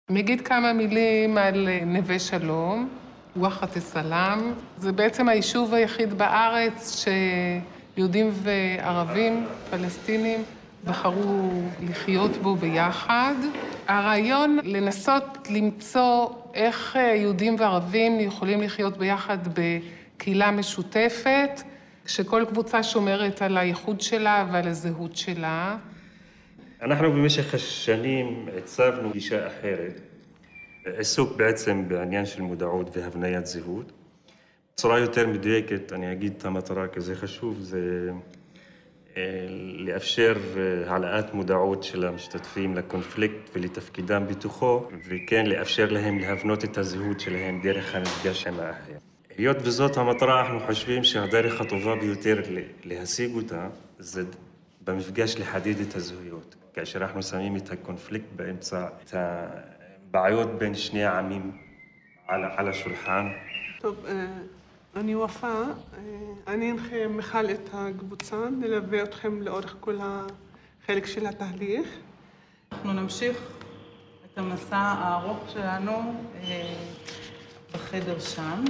נגיד כמה מילים על נווה שלום, וואחת א-סלאם. זה בעצם היישוב היחיד בארץ שיהודים וערבים, פלסטינים, בחרו לחיות בו ביחד. הרעיון לנסות למצוא איך יהודים וערבים יכולים לחיות ביחד בקהילה משותפת, שכל קבוצה שומרת על הייחוד שלה ועל הזהות שלה. אנחנו במשך השנים הצבנו גישה אחרת, עיסוק בעצם בעניין של מודעות והבניית זהות. בצורה יותר מדויקת, אני אגיד את המטרה כי זה חשוב, זה לאפשר העלאת מודעות של המשתתפים לקונפליקט ולתפקידם בתוכו, וכן לאפשר להם להבנות את הזהות שלהם דרך המפגש עם האחר. היות וזאת המטרה, אנחנו חושבים שהדרך הטובה ביותר להשיג אותה זה במפגש לחדד את הזהויות. כאשר אנחנו שמים את הקונפליקט באמצע, את הבעיות בין שני העמים על השולחן. טוב, אני ופאא, אני אנחה מיכל את הקבוצה, נלווה אתכם לאורך כל החלק של התהליך. אנחנו נמשיך את המסע הארוך שלנו בחדר שם.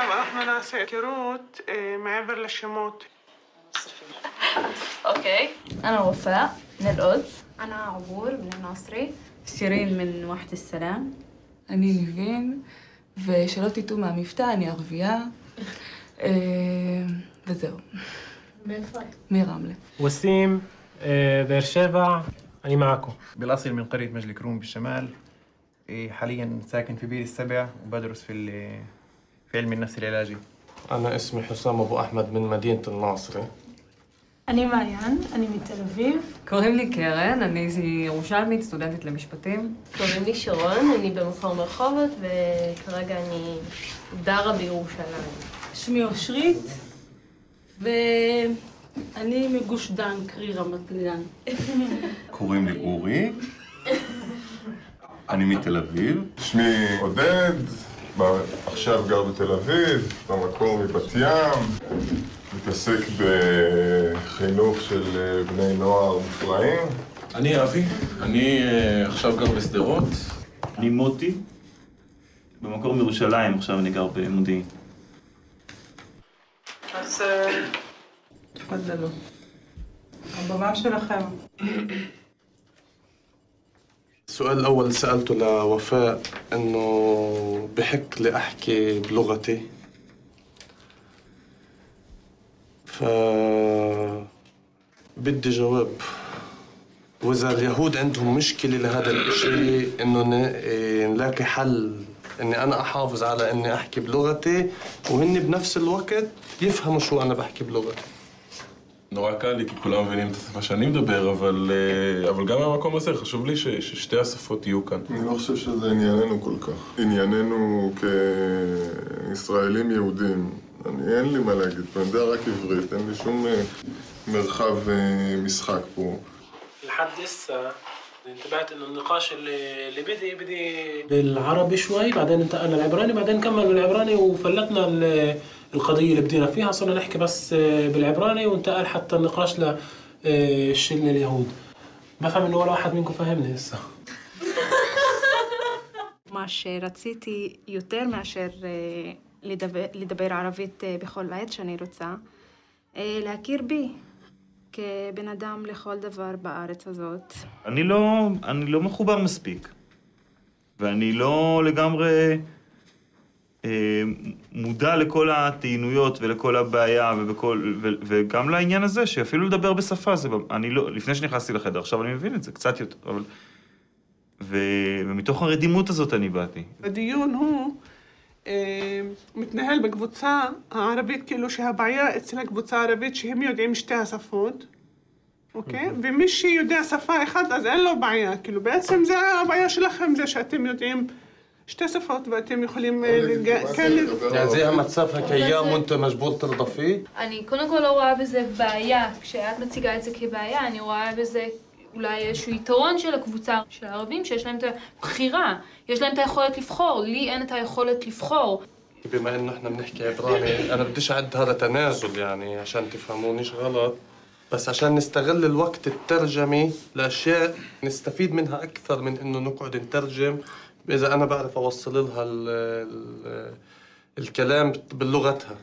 אנחנו נעשה היכרות מעבר לשמות. اوكي انا وفاء من القدس. انا عبور من الناصري. شيرين من واحة السلام. אני ניבין, ושלא תטעו מהמבטא, אני ערבייה. וזהו. מאיפה את? מרמלה. وسيم بئر شيبة. أنا معكم. بالأصل من قرية مجلي كروم بالشمال. حالياً ساكن في بير السبع وبدرس في علم النفس العلاجي. أنا اسمي حسام أبو أحمد من مدينة الناصري. אני מעיין, אני מתל אביב. קוראים לי קרן, אני ירושלמית, סטודנטית למשפטים. קוראים לי שרון, אני במכון מרחובות, וכרגע אני דרה בירושלים. שמי אושרית, ואני מגוש דן, קרי רמת גן. קוראים לי אורי, אני מתל אביב. שמי עודד, עכשיו גר בתל אביב, במקור מבת ים. מתעסק בחינוך של בני נוער מופלאים. אני אבי, אני עכשיו גר בשדרות. אני מוטי, במקור מירושלים, עכשיו אני גר במודיעין. אז תפדלו. הבמה שלכם. السؤال الأول سألته لوفاء إنه بحق لي أحكي بلغتي. بدي جواب. وإذا اليهود عندهم مشكلة لهذا الشيء إنه نلاقي حل إني أنا أحافظ على إني أحكي بلغتي وهن بنفس الوقت يفهموا شو أنا بحكي بلغتي. נורא קל לי, כי כולם מבינים את השפה שאני מדבר, אבל גם מהמקום הזה חשוב לי ששתי השפות יהיו כאן. אני לא חושב שזה ענייננו כל כך. ענייננו כישראלים יהודים. אין לי מה להגיד, אני יודע רק עברית, אין לי שום מרחב משחק פה. لحد لسه انتبهت انه النقاش اللي بدي بالعربي شوي، بعدين انتقلنا للعبراني، بعدين كملنا بالعبراني وفلتنا القضيه اللي بدينا فيها، صرنا نحكي بس بالعبراني وانتقل حتى النقاش لشلنا اليهود. بفهم انه ولا واحد منكم فاهمني هسه. מה שרציתי יותר מאשר לדבר ערבית בכל עת שאני רוצה, להכיר בי כבן אדם לכל דבר בארץ הזאת. אני לא מחובר מספיק, ואני לא לגמרי מודע לכל הטעינויות ולכל הבעיה וגם לעניין הזה שאפילו לדבר בשפה זה, אני לא, לפני שנכנסתי לחדר, עכשיו אני מבין את זה קצת יותר, אבל ומתוך הרדימות הזאת אני באתי. הדיון הוא מתנהל בקבוצה הערבית, כאילו שהבעיה אצל הקבוצה הערבית שהם יודעים שתי השפות, אוקיי? ומי שיודע שפה אחת אז אין לו בעיה, כאילו בעצם זה הבעיה שלכם, זה שאתם יודעים שתי שפות, ואתם יכולים... يعني זה המצב הקיים ואתה מג'בור תרضى פيه? אני קודם כל לא רואה בזה בעיה. כשאת מציגה את זה כבעיה, אני רואה בזה אולי איזשהו יתרון של הקבוצה של הערבים, שיש להם את הבחירה, יש להם את היכולת לבחור. לי אין את היכולת לבחור. بما انه احنا بنحكي عبراني انا بديش اعد هذا تنازل يعني عشان تفهمونيش غلط بس عشان نستغل الوقت الترجمي لاشياء نستفيد منها اكثر من انه نقعد نترجم اذا انا بعرف اوصل لها الكلام بلغتها.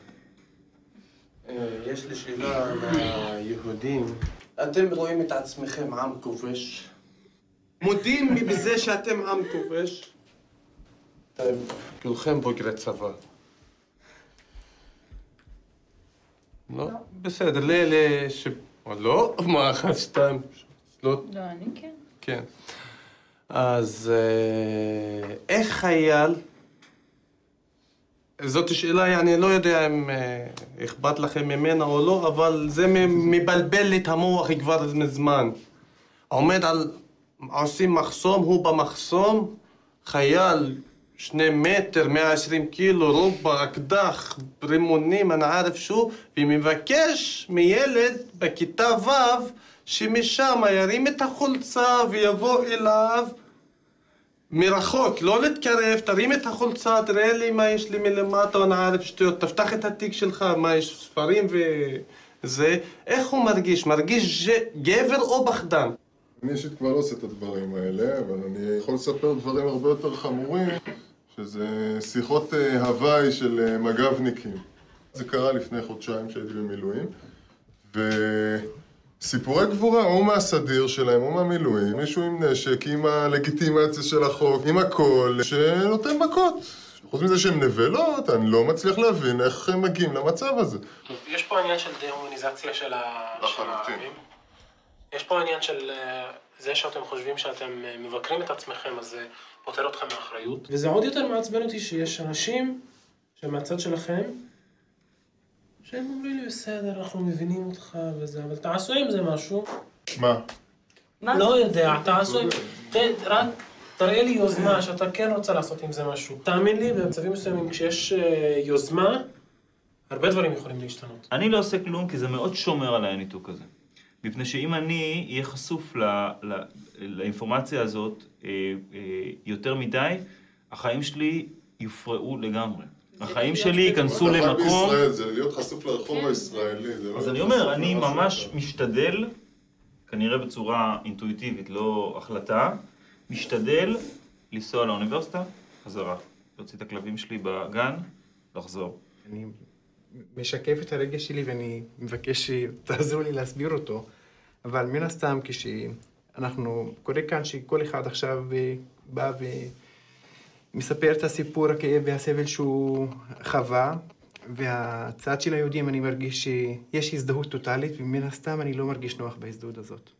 יש לי שאלה ליהודים. אתם רואים את עצמכם עם כובש? מודים בזה שאתם עם כובש? כולכם בוגרי צבא. לא? בסדר, לא? מה, אחת, שתיים, לא? לא, אני כן. כן. אז איך חייל, זאת שאלה, אני לא יודע אם אכפת לכם ממנה או לא, אבל זה מבלבל לי את המוח כבר מזמן. עומד על, עושים מחסום, הוא במחסום, חייל 2 מטר, 120 קילו, רובה, אקדח, רימונים, אני עارف שו, ומבקש מילד בכיתה ו' שמשם ירים את החולצה ויבוא אליו מרחוק, לא להתקרב, תרים את החולצה, תראה לי מה יש לי מלמטה, אני עارف שטויות, תפתח את התיק שלך, מה יש, ספרים וזה. איך הוא מרגיש? מרגיש גבר או פחדן? אני אישית כבר לא עושה את הדברים האלה, אבל אני יכול לספר דברים הרבה יותר חמורים, שזה שיחות הוואי של מג"בניקים. זה קרה לפני חודשיים שהייתי במילואים, וסיפורי גבורה, הוא מהסדיר שלהם, הוא מהמילואים, מישהו עם נשק, עם הלגיטימציה של החוק, עם הכל, שנותן מכות. חוץ מזה שהם נבלות, אני לא מצליח להבין איך הם מגיעים למצב הזה. יש פה עניין של דה-הומניזציה של הערבים. יש פה עניין של זה שאתם חושבים שאתם מבקרים את עצמכם, אז זה פותר אתכם מאחריות. וזה עוד יותר מעצבן אותי שיש אנשים שמהצד שלכם, שהם אומרים לי, בסדר, אנחנו מבינים אותך וזה, אבל תעשו עם זה משהו. מה? לא יודע, תעשו עם... רק תראה לי יוזמה שאתה כן רוצה לעשות עם זה משהו. תאמין לי, במצבים מסוימים, כשיש יוזמה, הרבה דברים יכולים להשתנות. אני לא עושה כלום כי זה מאוד שומר על הניתוק הזה. מפני שאם אני אהיה חשוף לאינפורמציה הזאת יותר מדי, החיים שלי יופרעו לגמרי. החיים שלי ייכנסו למקום... זה להיות חשוף לרחוב הישראלי. אז אני אומר, אני ממש משתדל, כנראה בצורה אינטואיטיבית, לא החלטה, משתדל לנסוע לאוניברסיטה, חזרה. להוציא את הכלבים שלי בגן, לחזור. אני משקף את הרגש שלי ואני מבקש שתעזרו לי להסביר אותו. אבל מן הסתם כשאנחנו, קורא כאן שכל אחד עכשיו בא ומספר את הסיפור הכאב והסבל שהוא חווה, והצד של היהודים אני מרגיש שיש הזדהות טוטלית, ומן הסתם אני לא מרגיש נוח בהזדהות הזאת.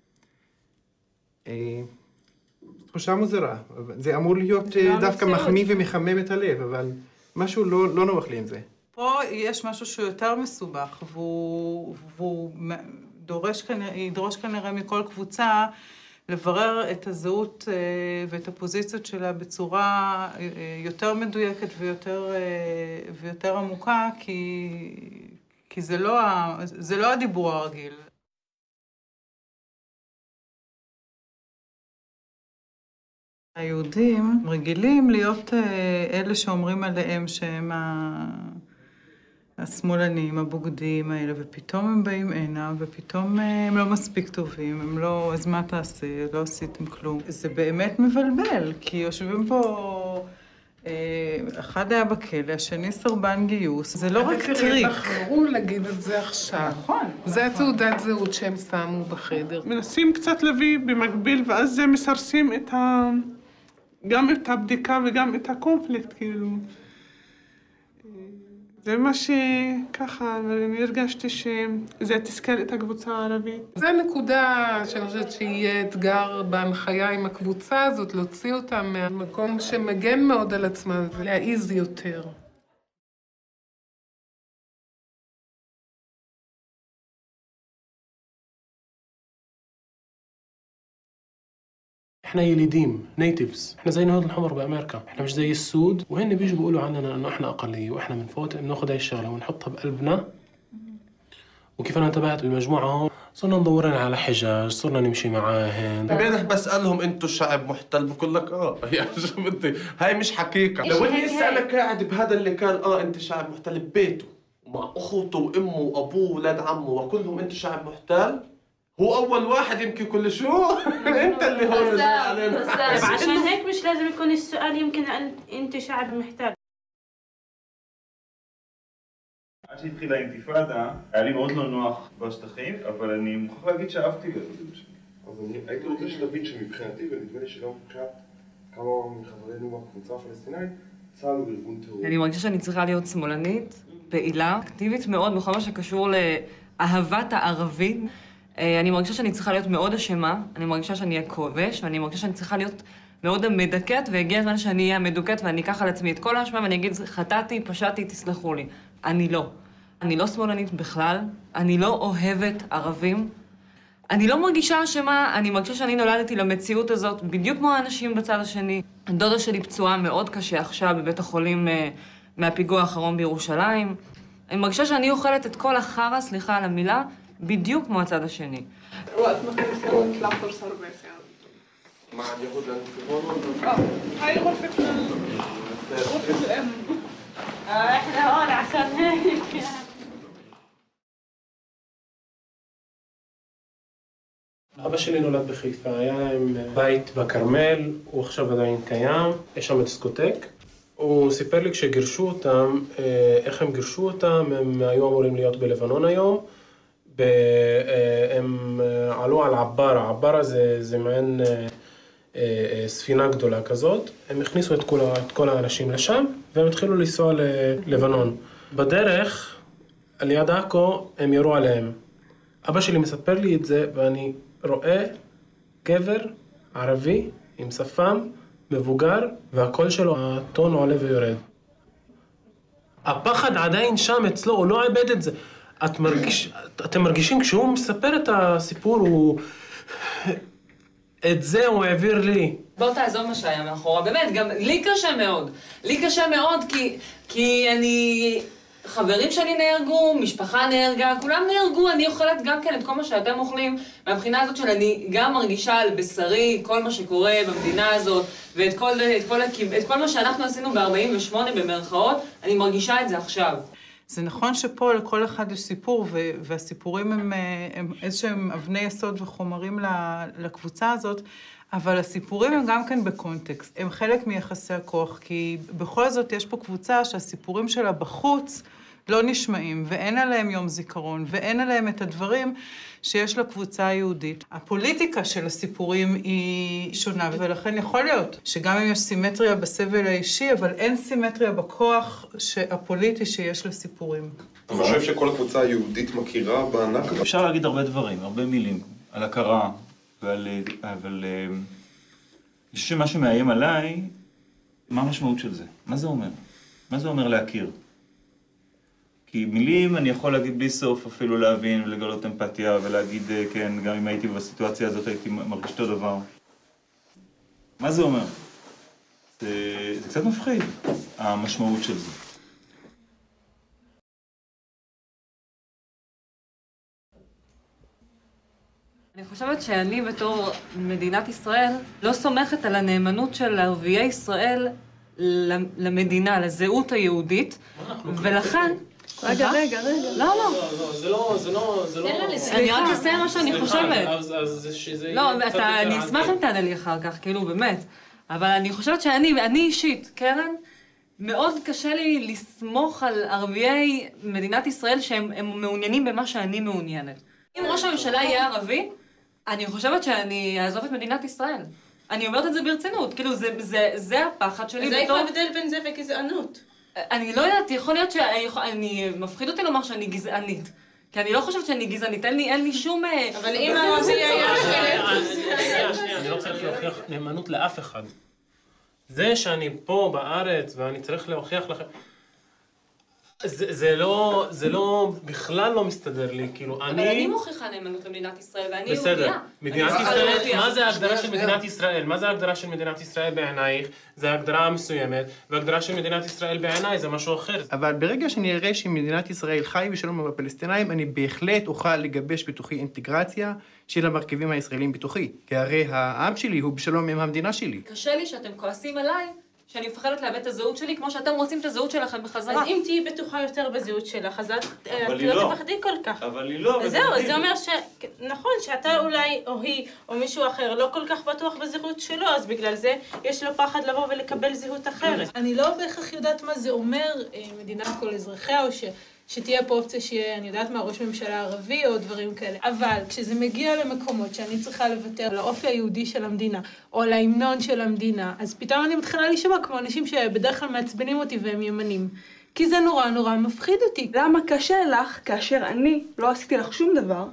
תחושה מוזרה, זה אמור להיות דווקא מחמיא ומחמם את הלב, אבל משהו לא נוח לי עם זה. פה יש משהו שהוא יותר מסובך, והוא ידרוש כנראה מכל קבוצה לברר את הזהות ואת הפוזיציות שלה בצורה יותר מדויקת ויותר עמוקה, כי זה לא הדיבור הרגיל. היהודים רגילים להיות אלה שאומרים עליהם שהם השמאלנים, הבוגדים האלה, ופתאום הם באים הנה, ופתאום הם לא מספיק טובים, הם לא, אז מה תעשה? לא עשיתם כלום. זה באמת מבלבל, כי יושבים פה, אחד היה בכלא, השני סרבן גיוס, זה לא רק טריק. הם בחרו להגיד את זה עכשיו. נכון. זה התעודת זהות שהם שמו בחדר. מנסים קצת להביא במקביל, ואז זה מסרסים גם את הבדיקה וגם את הקונפליקט, כאילו. זה מה שככה, אני הרגשתי שזה תסכל את הקבוצה הערבית. זו נקודה שאני חושבת שיהיה אתגר בהנחיה עם הקבוצה הזאת, להוציא אותה מהמקום שמגן מאוד על עצמה ולהעיז יותר. احنا يليدين نيتيفز، احنا زي الهنود الحمر بامريكا، احنا مش زي السود، وهن بيجوا بيقولوا عننا انه احنا اقليه واحنا بنفوت بناخذ هاي الشغله ونحطها بقلبنا. وكيف انا انتبهت بالمجموعه هون صرنا ندورن على حجج، صرنا نمشي معاهن. امبارح بسالهم انتوا شعب محتل بقول لك يا شو بدي، هاي مش حقيقه. لو اني لسه انا قاعد بهذا اللي كان انت شعب محتل ببيته مع اخوته وامه وابوه واولاد عمه وكلهم انتوا شعب محتل، هو اول واحد يمكن كل شو انت اللي هون بس عشان هيك مش لازم يكون السؤال يمكن انت شعب محتل. עד שהתחילה האינתיפאדה, היה לי מאוד לא נוח בשטחים, אבל אני מוכרח להגיד שאהבתי להיות בגלל שלי. אז אני הייתי רוצה שתבין שמבחינתי, ונדמה לי שגם מבחינת כמה מחברינו בקבוצה הפלסטינאית, צה"ל הוא ארגון טרור. אני מרגישה שאני צריכה להיות שמאלנית, פעילה, אקטיבית מאוד בכל מה שקשור לאהבת הערבים. אני מרגישה שאני צריכה להיות מאוד אשמה, אני מרגישה שאני אהיה כובש, ואני מרגישה שאני צריכה להיות מאוד מדכאת, והגיע הזמן שאני אהיה מדוכאת ואני אקח על עצמי את כל האשמה ואני אגיד, חטאתי, פשעתי, תסלחו לי. אני לא. אני לא שמאלנית בכלל, אני לא אוהבת ערבים. אני לא מרגישה אשמה, אני מרגישה שאני נולדתי למציאות הזאת, בדיוק כמו האנשים בצד השני. דודה שלי פצועה מאוד קשה עכשיו בבית החולים מהפיגוע האחרון בירושלים. אני מרגישה שאני אוכלת את כל החרא, סליחה על המילה, בדיוק כמו הצד השני. مع اليهود الانتفاضة؟ هاي غرفتنا غرفة الأم. احنا هون عشان هيك. אבא שלי נולד בחיפה, היה להם בית בכרמל, הוא עכשיו עדיין קיים, יש שם דיסקוטק. הוא סיפר לי כשגירשו אותם, איך הם גירשו אותם, הם היו אמורים להיות בלבנון היום, הם עלו על עברה, עברה זה מעין ספינה גדולה כזאת, הם הכניסו את כל האנשים לשם, והם התחילו לנסוע ללבנון. בדרך, על יד עכו, הם ירו עליהם. אבא שלי מספר לי את זה, ואני רואה גבר ערבי עם שפם, מבוגר, והקול שלו, הטון עולה ויורד. הפחד עדיין שם אצלו, הוא לא איבד את זה. אתם מרגישים, כשהוא מספר את הסיפור, הוא... את זה הוא העביר לי. בוא תעזוב מה שהיה מאחורה, באמת, גם לי קשה מאוד. לי קשה מאוד כי אני... חברים שלי נהרגו, משפחה נהרגה, כולם נהרגו, אני אוכלת גם כן את כל מה שאתם אוכלים. מהבחינה הזאת שאני גם מרגישה על בשרי כל מה שקורה במדינה הזאת, ואת כל מה שאנחנו עשינו ב-48 במרכאות, אני מרגישה את זה עכשיו. זה נכון שפה לכל אחד יש סיפור, והסיפורים הם איזשהם אבני יסוד וחומרים לקבוצה הזאת, אבל הסיפורים הם גם כן בקונטקסט, הם חלק מיחסי הכוח, כי בכל זאת יש פה קבוצה שהסיפורים שלה בחוץ לא נשמעים, ואין עליהם יום זיכרון, ואין עליהם את הדברים שיש לקבוצה היהודית. הפוליטיקה של הסיפורים היא שונה, ולכן יכול להיות שגם אם יש סימטריה בסבל האישי, אבל אין סימטריה בכוח הפוליטי שיש לסיפורים. אתה חושב שכל הקבוצה היהודית מכירה בנכבה? אפשר להגיד הרבה דברים, הרבה מילים, על הכרה, אבל אני חושב שמה שמאיים עליי, מה המשמעות של זה? מה זה אומר? מה זה אומר להכיר? כי מילים אני יכול להגיד בלי סוף, אפילו להבין ולגלות אמפתיה ולהגיד, כן, גם אם הייתי בסיטואציה הזאת הייתי מרגיש אותו דבר. מה זה אומר? זה קצת מפחיד, המשמעות של זה. אני חושבת שאני בתור מדינת ישראל לא סומכת על הנאמנות של ערביי ישראל למדינה, לזהות היהודית, ולכן... רגע. לא. זה לא... אני רק אעשה מה שאני חושבת. לא, אני אשמח אם תענה לי אחר כך, כאילו, באמת. אבל אני חושבת שאני אישית, קרן, מאוד קשה לי לסמוך על ערביי מדינת ישראל שהם מעוניינים במה שאני מעוניינת. אם ראש הממשלה יהיה ערבי, אני חושבת שאני אעזוב את מדינת ישראל. אני אומרת את זה ברצינות, כאילו, זה הפחד שלי. אז איפה ההבדל בין זה וגזענות? אני לא יודעת, יכול להיות שאני... מפחיד אותי לומר שאני גזענית. כי אני לא חושבת שאני גזענית, אין לי שום... אבל אם הערבי היה... אני לא צריך להוכיח נאמנות לאף אחד. זה שאני פה בארץ ואני צריך להוכיח לכם... זה לא, בכלל לא מסתדר לי, כאילו אבל אני מוכיחה נאמנות למדינת ישראל, ואני יהודיה. בסדר, מדינת ישראל, מה זה ההגדרה של מדינת ישראל? מה זה ההגדרה של מדינת ישראל בעינייך? זה הגדרה מסוימת, והגדרה של מדינת ישראל בעיניי זה משהו אחר. אבל ברגע שאני אראה שמדינת ישראל חי בשלום עם הפלסטינאים, אני בהחלט אוכל לגבש בתוכי אינטגרציה של המרכיבים הישראלים בתוכי. כי הרי העם שלי הוא בשלום עם המדינה שלי. קשה לי שאתם כועסים עליי, שאני מפחדת לאבד את הזהות שלי, כמו שאתם רוצים את הזהות שלכם בחזרה. אז אם תהיי בטוחה יותר בזהות שלך, אז את לא לא תפחדי כל כך. אבל היא לא. זהו, זה אומר נכון, שאתה אולי, או היא, או מישהו אחר, לא כל כך בטוח בזהות שלו, אז בגלל זה יש לו פחד לבוא ולקבל זהות אחרת. אני לא בהכרח יודעת מה זה אומר מדינת כל אזרחיה, או שתהיה פה אופציה שיהיה, אני יודעת מה, ראש ממשלה ערבי או דברים כאלה. אבל כשזה מגיע למקומות שאני צריכה לוותר על האופי היהודי של המדינה, או על ההמנון של המדינה, אז פתאום אני מתחילה להישמע כמו אנשים שבדרך כלל מעצבנים אותי והם ימנים. כי זה נורא נורא מפחיד אותי. למה קשה לך, כאשר אני לא עשיתי לך שום דבר,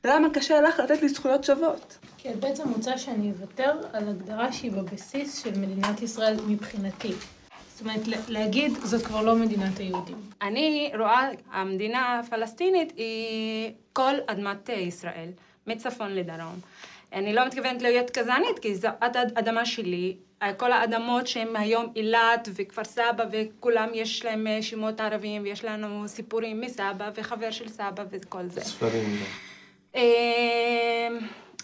למה קשה לך לתת לי זכויות שוות? כי את בעצם רוצה שאני אוותר על הגדרה שהיא בבסיס של מדינת ישראל מבחינתי. זאת אומרת, להגיד, זאת כבר לא מדינת היהודים. אני רואה, המדינה הפלסטינית היא כל אדמת ישראל, מצפון לדרום. אני לא מתכוונת להיות גזענית, כי זו אדמה שלי. כל האדמות שהן היום אילת וכפר סבא, וכולם יש להם שמות ערביים, ויש לנו סיפורים מסבא וחבר של סבא וכל זה. ספרים.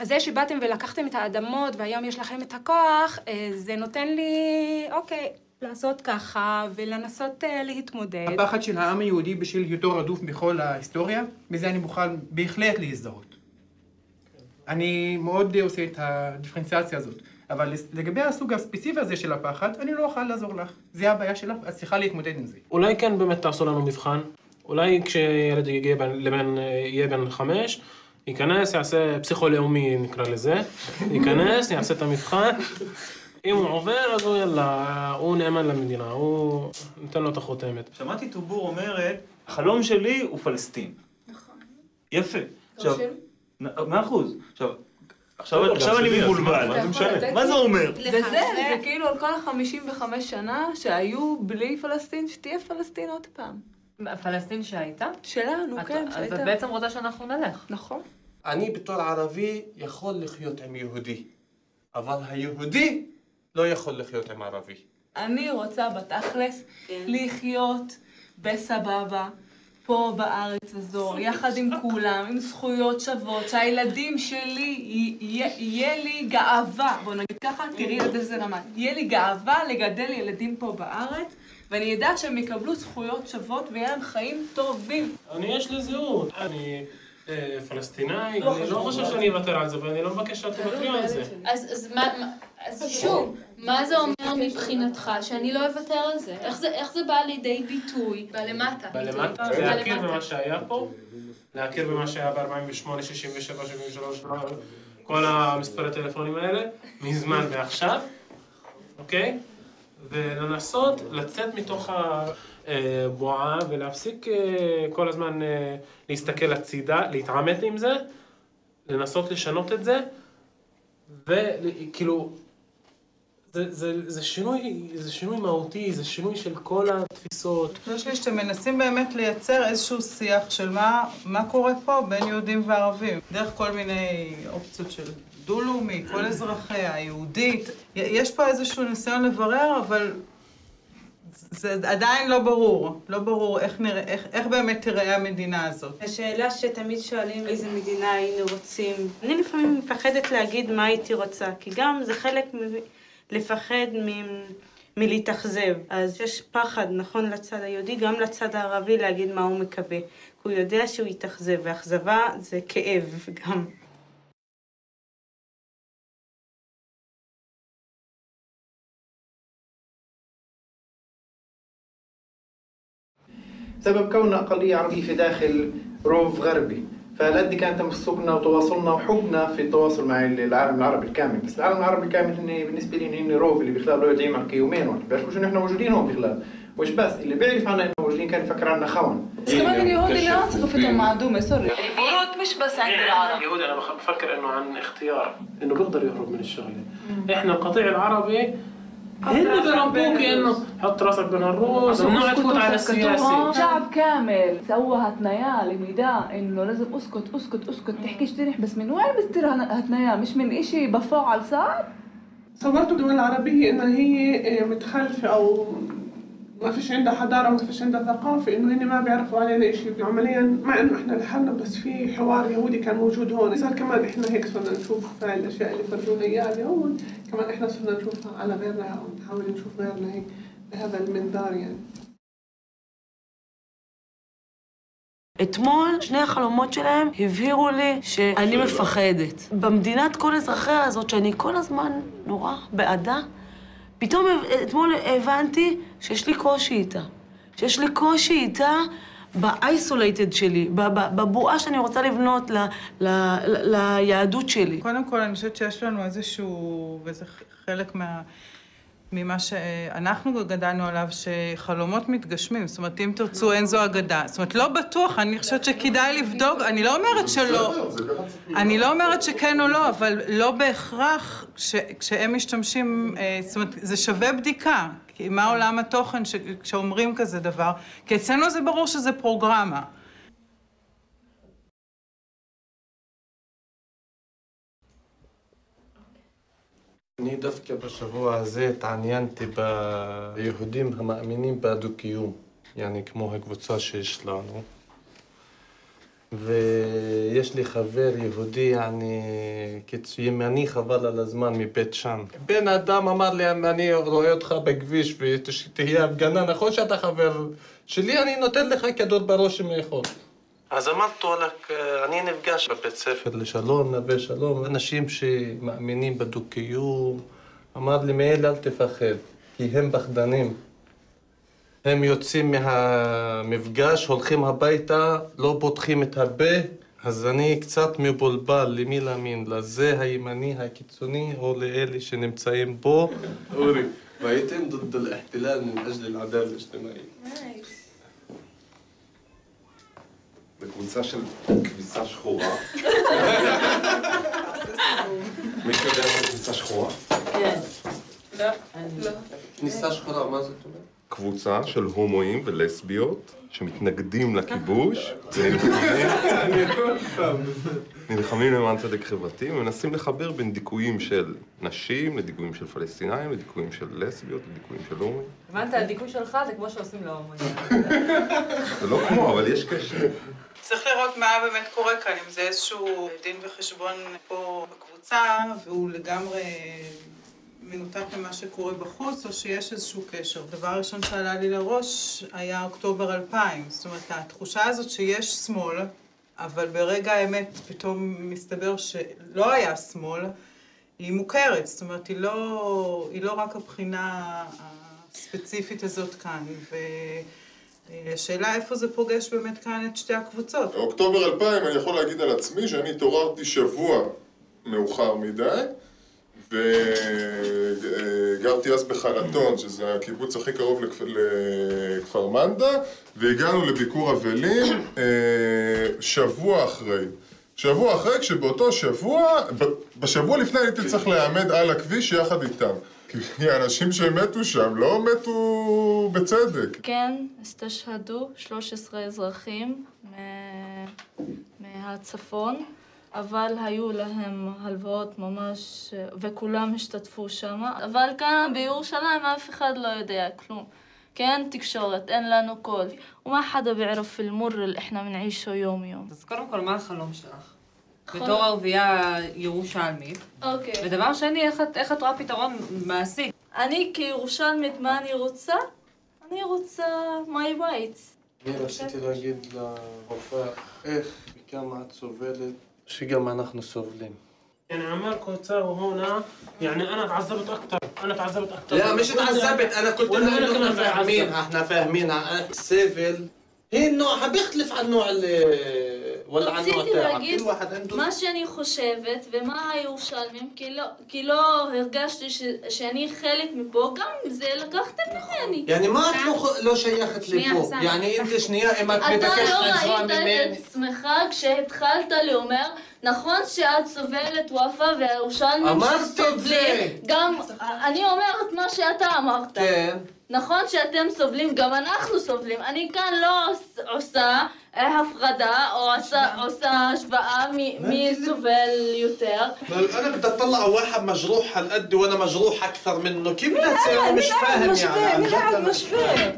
זה שבאתם ולקחתם את האדמות, והיום יש לכם את הכוח, זה נותן לי, אוקיי, לעשות ככה ולנסות להתמודד. הפחד של העם היהודי בשביל היותו רדוף בכל ההיסטוריה, בזה אני מוכן בהחלט להזדהות. אני מאוד עושה את הדיפרנציאציה הזאת, אבל לגבי הסוג הספציפי הזה של הפחד, אני לא אוכל לעזור לך. זה הבעיה שלך, אז צריכה להתמודד עם זה. אולי כן באמת תעשו לנו מבחן, אולי כשילד יהיה בן 5, ייכנס, יעשה פסיכולאומי נקרא לזה, ייכנס, יעשה את המבחן, אם הוא עובר, אז הוא יאללה, הוא נאמן למדינה, הוא נותן לו את החותמת. שמעתי טובור אומרת, החלום שלי הוא פלסטין. נכון. יפה. עכשיו, 100%. עכשיו אני מבולבל, מה זה משנה? מה זה אומר? זה כאילו על כל 55 שנה שהיו בלי פלסטין, שתהיה פלסטין עוד פעם. הפלסטין שהייתה? שלנו, כן, שהייתה. אז את בעצם רוצה שאנחנו נלך. נכון. אני בתור ערבי יכול לחיות עם יהודי, אבל היהודי לא יכול לחיות עם ערבי. אני רוצה בתכלס לחיות בסבבה, פה בארץ הזו, יחד עם כולם, עם זכויות שוות, שהילדים שלי, יהיה לי גאווה, בוא נגיד ככה, תראי עד איזה רמה, יהיה לי גאווה לגדל ילדים פה בארץ, ואני ידע שהם יקבלו זכויות שוות ויהיה להם חיים טובים. יש לי זהות, אני פלסטינאי, אני לא חושב שאני אוותר על זה, ואני לא מבקש שאת תוותרי על זה. אז שוב, מה זה אומר מבחינתך שאני לא אוותר על זה? איך זה בא לידי ביטוי? בלמטה. בלמטה? להכיר במה שהיה פה, להכיר במה שהיה ב-48, 67, 73, כל המספרי הטלפונים האלה, מזמן ועכשיו, אוקיי? ולנסות לצאת מתוך הבועה ולהפסיק כל הזמן להסתכל הצידה, להתעמת עם זה, לנסות לשנות את זה, וכאילו, זה שינוי מהותי, זה שינוי של כל התפיסות. יש לי שאתם מנסים באמת לייצר איזשהו שיח של מה קורה פה בין יהודים וערבים, דרך כל מיני אופציות של דו-לאומי, כל אזרחיה, יהודית. יש פה איזשהו ניסיון לברר, אבל זה עדיין לא ברור. לא ברור איך באמת תראה המדינה הזאת. השאלה שתמיד שואלים איזה מדינה היינו רוצים. אני לפעמים מפחדת להגיד מה הייתי רוצה, כי גם זה חלק לפחד מלהתאכזב. אז יש פחד, נכון, לצד היהודי, גם לצד הערבי להגיד מה הוא מקווה. כי הוא יודע שהוא יתאכזב, ואכזבה זה כאב גם. سبب كوننا أقلية عربية في داخل روف غربي فهالقد كان تمسكنا وتواصلنا وحبنا في التواصل مع العالم العربي الكامل بس العالم العربي الكامل هن بالنسبة لي هن روف اللي بيخلال له يدعي معك يومين هون بيعرفوش إنه إحنا موجودين هون بيخلال وش بس اللي بيعرف عنا إنه موجودين كان يفكر عنا خون كمان اليهود اللي ثقافتهم معدومة سوري اليهود مش بس عند العرب اليهود أنا بفكر إنه عن اختيار إنه بيقدر يهرب من الشغلة إحنا القطيع العربي هن بربوك انه حط راسك بين الرؤوس ممنوع تفوت على السياسي. شعب كامل سوى هاتنيا لميدان انه لازم اسكت اسكت اسكت تحكيش تنح، بس من وين بتصير هاتنيا؟ مش من اشي بفاعل صار؟ صورت الدول العربية انها هي متخلفة او ما فيش عندها حضارة وما فيش عندها ثقافة، انه هن ما بيعرفوا علينا شيء عمليا، مع انه احنا لحالنا بس في حوار يهودي كان موجود هون، صار كمان احنا هيك صرنا نشوف هاي الاشياء اللي فرجونا اياها اليوم، كمان احنا صرنا نشوفها على غيرنا ونحاول نشوف غيرنا هيك بهذا المنظار يعني. אתמול שני החלומות שלהם הבהירו לי שאני מפחדת. במדינת כל אזרחיה הזאת, שאני כל הזמן נורא בעדה, פתאום אתמול הבנתי שיש לי קושי איתה. שיש לי קושי איתה באייסולייטד שלי, בבועה שאני רוצה לבנות ליהדות שלי. קודם כל, אני חושבת שיש לנו איזשהו, וזה חלק ממה שאנחנו גדלנו עליו, שחלומות מתגשמים. זאת אומרת, אם תרצו, אין זו אגדה. זאת אומרת, לא בטוח, אני חושבת שכדאי לבדוק, אני לא אומרת שלא. אני לא אומרת שכן או לא, אבל לא בהכרח כשהם משתמשים, זאת אומרת, זה שווה בדיקה. כי מה עולם התוכן כשאומרים כזה דבר? כי אצלנו זה ברור שזה פרוגרמה. אני דווקא בשבוע הזה התעניינתי ביהודים המאמינים בדו-קיום, יעני כמו הקבוצה שיש לנו. ויש לי חבר יהודי, יעני ימני חבל על הזמן מבית שאן. בן אדם אמר לי, אני רואה אותך בכביש ותהיה הפגנה, נכון שאתה חבר שלי, אני נותן לך כדור בראש מאחור. אז אמרתי לו, אני נפגש בבית ספר לשלום, נווה שלום, אנשים שמאמינים בדו-קיום. אמר לי, מאלה אל תפחד, כי הם פחדנים. הם יוצאים מהמפגש, הולכים הביתה, לא פותחים את הפה, אז אני קצת מבולבל, למי להאמין, לזה הימני הקיצוני או לאלה שנמצאים בו. אורי, והייתם ضد الاحتلال من أجل العدالة الاجتماعية. בקבוצה של כביסה שחורה. מישהו יודע מה זה כביסה שחורה? כן. לא. כניסה שחורה, מה זאת אומרת? קבוצה של הומואים ולסביות שמתנגדים לכיבוש ונלחמים למען צדק חברתי ומנסים לחבר בין דיכויים של נשים לדיכויים של פלסטינאים, לדיכויים של לסביות, לדיכויים של הומואים. הבנת, הדיכוי שלך זה כמו שעושים להומואים. זה לא כמו, אבל יש קשר. צריך לראות מה באמת קורה כאן, אם זה איזשהו דין וחשבון פה בקבוצה, והוא לגמרי מנותק ממה שקורה בחוץ, או שיש איזשהו קשר. דבר ראשון שעלה לי לראש היה אוקטובר 2000. זאת אומרת, התחושה הזאת שיש שמאל, אבל ברגע האמת פתאום מסתבר שלא היה שמאל, היא מוכרת. זאת אומרת, היא לא רק הבחינה הספציפית הזאת כאן. השאלה איפה זה פוגש באמת כאן את שתי הקבוצות. אוקטובר 2000, אני יכול להגיד על עצמי שאני התעוררתי שבוע מאוחר מדי, וגרתי אז בחלטון, שזה הקיבוץ הכי קרוב לכפר מנדה, והגענו לביקור אבלים שבוע אחרי, כשבאותו שבוע, בשבוע לפני הייתי צריך להעמד על הכביש יחד איתם. כי האנשים שמתו שם לא מתו בצדק. כן, הסתשהדו 13 אזרחים מהצפון, אבל היו להם הלוואות ממש, וכולם השתתפו שם. אבל כאן בירושלים אף אחד לא יודע כלום. כן, תקשורת, אין לנו קול. ומה חדה בערף المر اللي احنا بنعيشه יום יום. אז קודם כל, מה החלום שלך? בתור ערבייה ירושלמית. אוקיי. ודבר שני, איך את רואה פתרון מעשי? אני כירושלמית, מה אני רוצה? אני רוצה my rights. אני רציתי להגיד לרופאה איך וכמה את סובלת, שגם אנחנו סובלים. يعني عمالكم تساووا هنا يعني انا تعذبت اكثر لا مش تعذبت انا قلت لها احنا فاهمين السيفل هي النوع بيختلف عن نوع ولا عن نوع تاعك كل واحد عنده מה שאני חושבת ומה הירושלמים, כי לא הרגשתי שאני חלק מפה, גם זה לקחתם ממני. يعني ما את לא שייכת לפה, يعني انت שנייה אם את מבקשת עזרה ממני. אתה לא ראית את עצמך כשהתחלת לאומר נכון שאת סובלת וואפה והירושלמים אמרתי את זה! גם, אני אומרת מה שאתה אמרת. כן. נכון שאתם סובלים, גם אנחנו סובלים. אני כאן לא עושה הפרדה או עושה השוואה מי סובל יותר. أنا بدي أطلع على واحد مجروح هالقد وأنا مجروح أكثر منه، كيف بدي تصير؟ أنا مش فاهم يعني. مين قاعد مشفى؟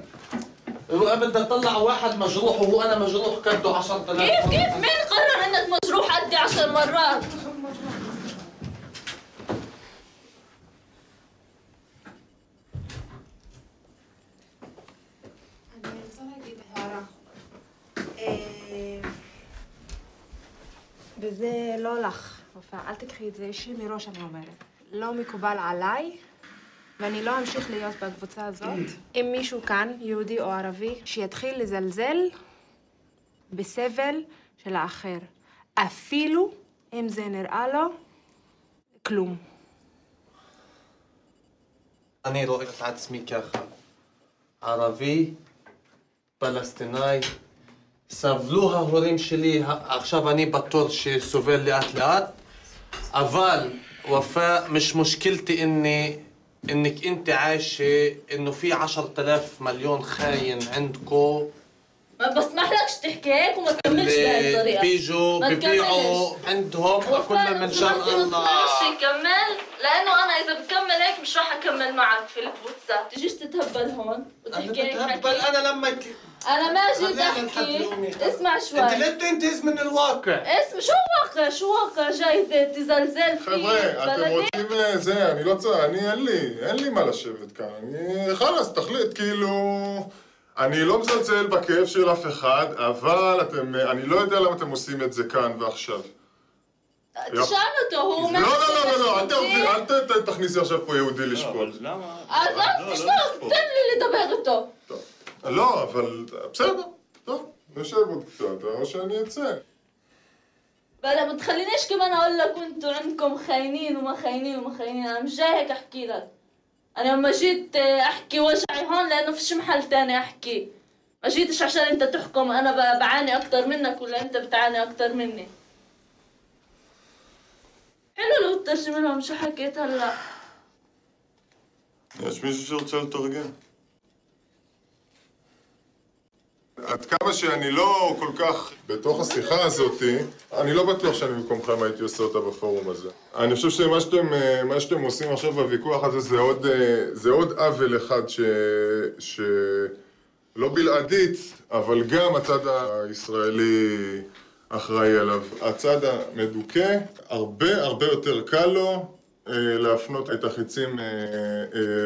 بدي أطلع على واحد مجروح وهو أنا مجروح قده 10,000. كيف مين قرر إنك مجروح قدي 10 مرات؟ וזה לא לך, וופא, אל תקחי את זה אישי מראש, אני אומרת. לא מקובל עליי, ואני לא אמשיך להיות בקבוצה הזאת. אם מישהו כאן, יהודי או ערבי, שיתחיל לזלזל בסבל של האחר, אפילו אם זה נראה לו כלום. אני רואה את עצמי ככה. ערבי, פלסטינאי, סבלו ההורים שלי, עכשיו אני בתור שסובל לאט לאט, אבל وفاء مش مشكلتي انك انت عايشه انه في 10,000 مليون خاين عندكم. ما بسمح لكش تحكي هيك وما تكملش بهي الطريقة. بيجوا ببيعوا عندهم كلنا من شر الله. ما يكمل لأنه أنا إذا بكمل هيك مش راح أكمل معك في البوتسات. تجيش تتهبل هون وتحكي هيك. بتهبل أنا لما أنا ما جيت أحكي. اسمع شوي. أنت ليه بتنتهز من الواقع؟ اسمع شو واقع جاي تزلزل فيه. חבר'ה, אתם רוצים זה, אני לא צריך, אין לי מה לשבת כאן. אני חלאס, תחליט, כאילו... אני לא מזלזל בכאב של אף אחד, אבל אני לא יודע למה אתם עושים את זה כאן ועכשיו. תשאל אותו, הוא אומר... לא, אל תכניסי עכשיו פה יהודי לשפוט. למה? אז תשמע, תן לי לדבר איתו. לא, אבל בסדר, טוב, נשב עוד קצת, או שאני אצא. بلا ما تخلينيش كمان اقول لك انتوا عندكم خاينين وما خاينين وما خاينين. انا مش جاي هيك احكي لك. انا لما جيت احكي وجعي هون لانه فيش محل تاني احكي. ما جيتش عشان انت تحكم انا بعاني اكتر منك ولا انت بتعاني اكتر مني. حلو لو تترجم لهم شو حكيت هلا. יש מישהו שרוצה לתרגם? עד כמה שאני לא כל כך בתוך השיחה הזאת, אני לא בטוח שאני במקומכם הייתי עושה אותה בפורום הזה. אני חושב שמה שאתם עושים עכשיו בוויכוח הזה זה עוד עוול אחד שלא בלעדית, אבל גם הצד הישראלי אחראי עליו. הצד המדוכא, הרבה יותר קל לו להפנות את החיצים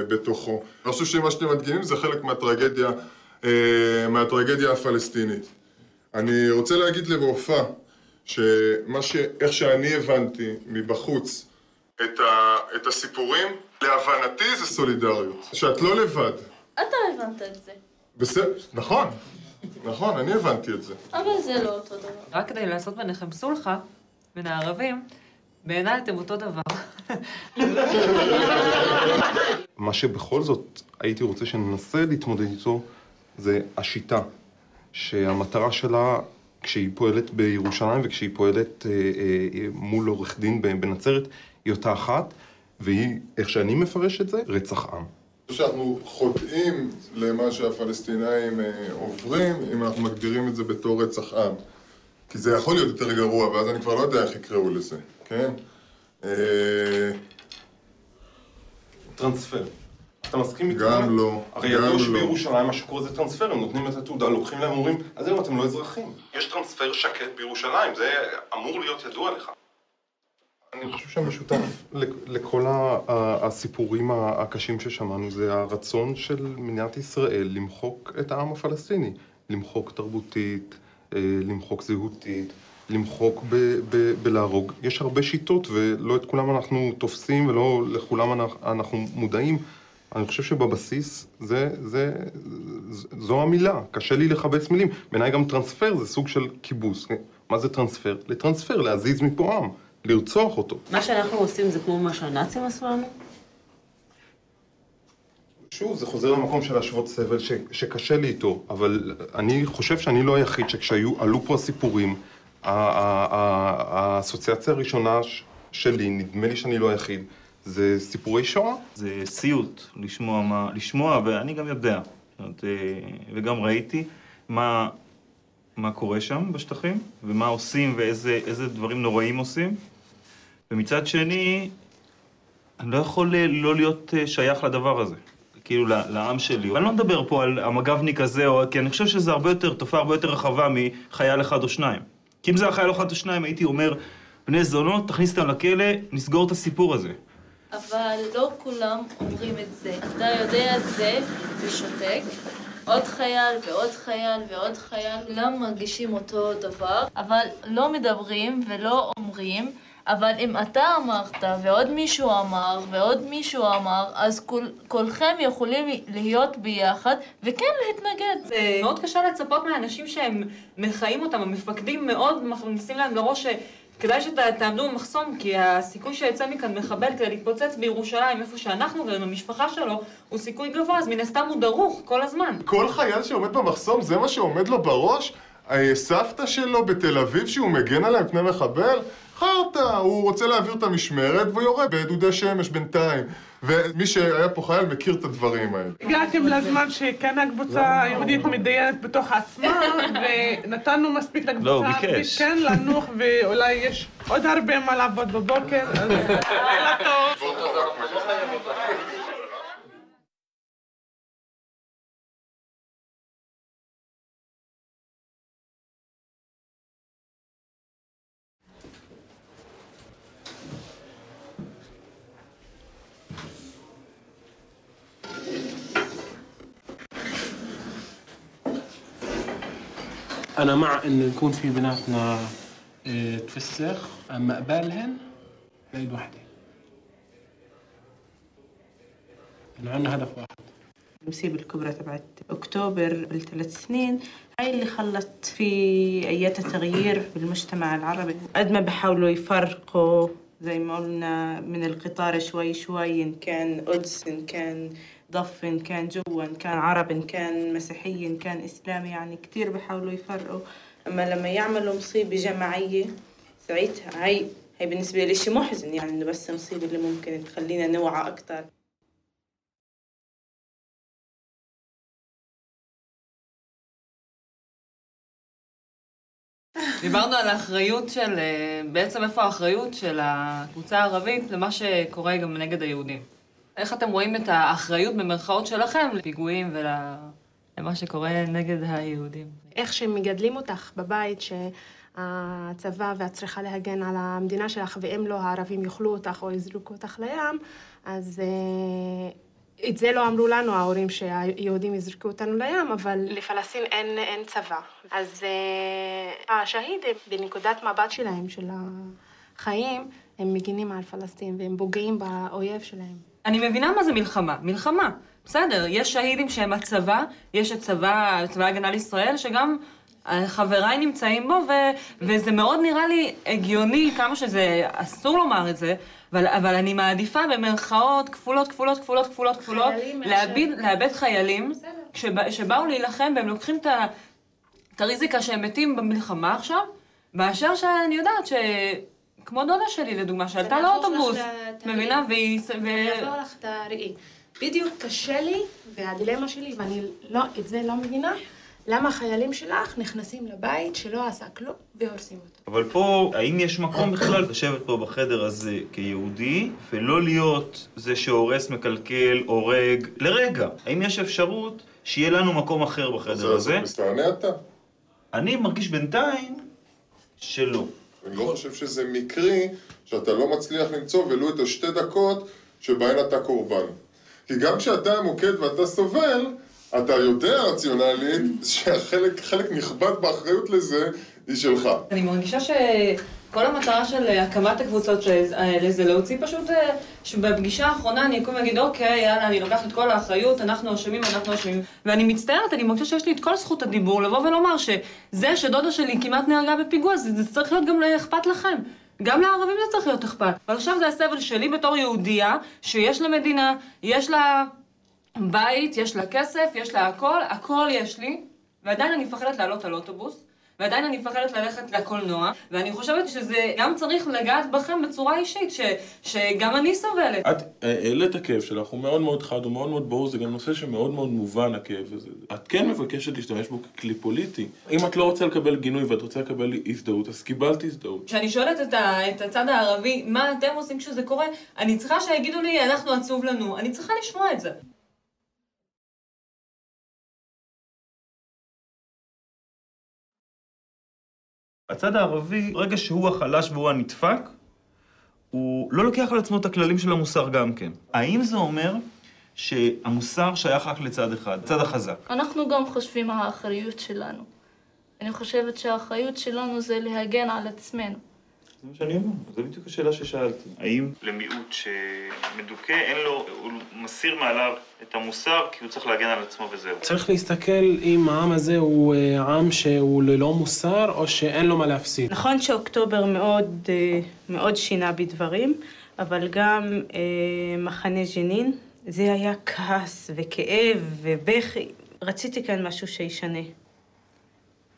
בתוכו. אני חושב שמה שאתם מדגימים זה חלק מהטרגדיה הפלסטינית. אני רוצה להגיד לוופא איך שאני הבנתי מבחוץ את הסיפורים, להבנתי זה סולידריות, שאת לא לבד. אתה הבנת את זה. בסדר, נכון, אני הבנתי את זה. אבל זה לא אותו דבר. רק כדי לעשות ביניכם סולחה, בין הערבים, בעיניי אתם אותו דבר. מה שבכל זאת הייתי רוצה שננסה להתמודד איתו, זה השיטה, שהמטרה שלה, כשהיא פועלת בירושלים וכשהיא פועלת מול עורך דין בנצרת, היא אותה אחת, והיא, איך שאני מפרש את זה, רצח עם. שאנחנו חוטאים למה שהפלסטינאים עוברים, אם אנחנו מגדירים את זה בתור רצח עם. כי זה יכול להיות יותר גרוע, ואז אני כבר לא יודע איך יקראו לזה, כן? טרנספר. אתה מסכים איתי? גם לא. הרי ידוע שבירושלים מה שקורה זה טרנספר, הם נותנים את התעודה, לוקחים להם, אומרים, אז זהו, אתם לא אזרחים. יש טרנספר שקט בירושלים, זה אמור להיות ידוע לך. אני חושב שהמשותף לכל הסיפורים הקשים ששמענו זה הרצון של מדינת ישראל למחוק את העם הפלסטיני. למחוק תרבותית, למחוק זהותית, למחוק בלהרוג. יש הרבה שיטות ולא את כולם אנחנו תופסים ולא לכולם אנחנו מודעים. אני חושב שבבסיס זו המילה, קשה לי לחפש מילים. בעיניי גם טרנספר זה סוג של כיבוס. מה זה טרנספר? לטרנספר, להזיז מפה עם, לרצוח אותו. מה שאנחנו עושים זה כמו מה שהנאצים עשו לנו? שוב, זה חוזר למקום של להשוות סבל שקשה לי איתו, אבל אני חושב שאני לא היחיד שכשעלו פה הסיפורים האסוציאציה הראשונה שלי, נדמה לי שאני לא היחיד, זה סיפורי שואה. זה סיוט לשמוע, ואני גם יודע, וגם ראיתי מה קורה שם בשטחים, ומה עושים ואיזה דברים נוראים עושים. ומצד שני, אני לא יכול לא להיות שייך לדבר הזה, כאילו לעם שלי. אני לא מדבר פה על המג"בניק הזה, כי אני חושב שזה תופעה הרבה יותר רחבה מחייל אחד או שניים. כי אם זה החייל אחד או שניים, הייתי אומר, בני זונות, תכניס אותם לכלא, נסגור את הסיפור הזה. אבל לא כולם אומרים את זה. אתה יודע את זה ושותק. עוד חייל ועוד חייל ועוד חייל, כולם מרגישים אותו דבר, אבל לא מדברים ולא אומרים. אבל אם אתה אמרת ועוד מישהו אמר ועוד מישהו אמר, אז כולכם יכולים להיות ביחד וכן להתנגד. זה מאוד קשה לצפות מהאנשים שהם מחיים אותם, המפקדים מאוד מכניסים להם לראש שכדאי שתעמדו במחסום, כי הסיכוי שיצא מכאן מחבל כדי להתפוצץ בירושלים, איפה שאנחנו ועם המשפחה שלו, הוא סיכוי גבוה, אז מן הסתם הוא דרוך כל הזמן. כל חייל שעומד במחסום, זה מה שעומד לו בראש? סבתא שלו בתל אביב שהוא מגן עליהם מפני מחבל? חרטה, הוא רוצה להעביר את המשמרת והוא יורה בדודי שמש בינתיים. ומי שהיה פה חייל מכיר את הדברים האלה. הגעתם לזמן שכן הקבוצה היהודית מתדיינת בתוך עצמה, ונתנו מספיק לקבוצה הערבית כן לנוח, ואולי יש עוד הרבה מה לעבוד בבוקר, אז לילה טוב. أنا مع إنه يكون في بيناتنا تفسخ، أما قبالهن بإيد واحدة. إنه عندنا هدف واحد. المصيبة الكبرى تبعت أكتوبر بالثلاث سنين هاي اللي خلت في أي تغيير في المجتمع العربي. قد ما بحاولوا يفرقوا زي ما قلنا من القطار شوي شوي، إن كان قدس، إن كان ضف، إن كان جوا، إن كان عرب، إن كان مسيحي، إن كان إسلامي، يعني كتير بحاولوا يفرقوا. أما لما يعملوا مصيبة جماعية ساعتها هاي بالنسبة لي شيء محزن، يعني إنه بس مصيبة اللي ممكن تخلينا نوعى أكتر. דיברנו על האחריות של, בעצם איפה האחריות של הקבוצה הערבית למה שקורה גם נגד היהודים. איך אתם רואים את האחריות במרכאות שלכם לפיגועים ולמה שקורה נגד היהודים? איך שמגדלים אותך בבית שהצבא ואת צריכה להגן על המדינה שלך, ואם לא הערבים יאכלו אותך או יזרקו אותך לים, אז את זה לא אמרו לנו ההורים שהיהודים יזרקו אותנו לים, אבל לפלסטין אין צבא. אז השהידים בנקודת מבט שלהם, של החיים, הם מגינים על פלסטין והם פוגעים באויב שלהם. אני מבינה מה זה מלחמה. מלחמה. בסדר, יש שהידים שהם הצבא, יש את צבא ההגנה לישראל, שגם חבריי נמצאים בו, וזה מאוד נראה לי הגיוני, כמה שזה אסור לומר את זה, אבל אני מעדיפה במרכאות כפולות, לאבד חיילים שבאו להילחם, והם לוקחים את הריזיקה שהם מתים במלחמה עכשיו, מאשר שאני יודעת כמו דודה שלי, לדוגמה, שעלתה לאוטובוס, מבינה? אני אעבור לך את הראי. בדיוק קשה לי, והדילמה שלי, ואני את זה לא מבינה, למה החיילים שלך נכנסים לבית שלא עשה כלום והורסים אותו. אבל פה, האם יש מקום בכלל לשבת פה בחדר הזה כיהודי, ולא להיות זה שהורס, מקלקל, הורג, לרגע? האם יש אפשרות שיהיה לנו מקום אחר בחדר הזה? זה מסתענה אתה? אני מרגיש בינתיים שלא. אני לא חושב שזה מקרי שאתה לא מצליח למצוא ולו את השתי דקות שבהן אתה קורבן. כי גם כשאתה המוקד ואתה סובל, אתה יודע רציונלית שחלק נכבד באחריות לזה היא שלך. אני מרגישה שכל המטרה של הקמת הקבוצות האלה זה להוציא פשוט שבפגישה האחרונה אני אקום ואגיד אוקיי, יאללה, אני לוקחת את כל האחריות, אנחנו אשמים. ואני מצטערת, אני מרגישה שיש לי את כל זכות הדיבור לבוא ולומר שזה שדודה שלי כמעט נהרגה בפיגוע, זה צריך להיות גם אכפת לכם. גם לערבים זה צריך להיות אכפת. אבל עכשיו זה הסבל שלי בתור יהודייה, שיש לה מדינה, יש לה בית, יש לה כסף, יש לה הכל יש לי, ועדיין אני מפחדת לעלות על אוטובוס, ועדיין אני מפחדת ללכת לקולנוע, ואני חושבת שזה גם צריך לגעת בכם בצורה אישית, שגם אני סובלת. את העלית הכאב שלך, הוא מאוד מאוד חד, הוא מאוד מאוד ברור, זה גם נושא שמאוד מאוד מובן הכאב הזה. את כן מבקשת להשתמש בו ככלי פוליטי. אם את לא רוצה לקבל גינוי ואת רוצה לקבל הזדהות, אז קיבלת הזדהות. כשאני שואלת את הצד הערבי, מה אתם עושים כשזה קורה, אני צריכה שיגידו לי, אנחנו עצוב לנו. אני צריכה לשמוע את זה. הצד הערבי, ברגע שהוא החלש והוא הנדפק, הוא לא לוקח על עצמו את הכללים של המוסר גם כן. האם זה אומר שהמוסר שייך רק לצד אחד, צד החזק? אנחנו גם חושבים על האחריות שלנו. אני חושבת שהאחריות שלנו זה להגן על עצמנו. זה מה שאני אומר, זו בדיוק השאלה ששאלתי. האם למיעוט שמדוכא אין לו, הוא מסיר מעליו את המוסר כי הוא צריך להגן על עצמו וזהו? צריך להסתכל אם העם הזה הוא עם שהוא ללא מוסר או שאין לו מה להפסיד. נכון שאוקטובר מאוד שינה בדברים, אבל גם מחנה ג'נין, זה היה כעס וכאב ובכי. רציתי כאן משהו שישנה.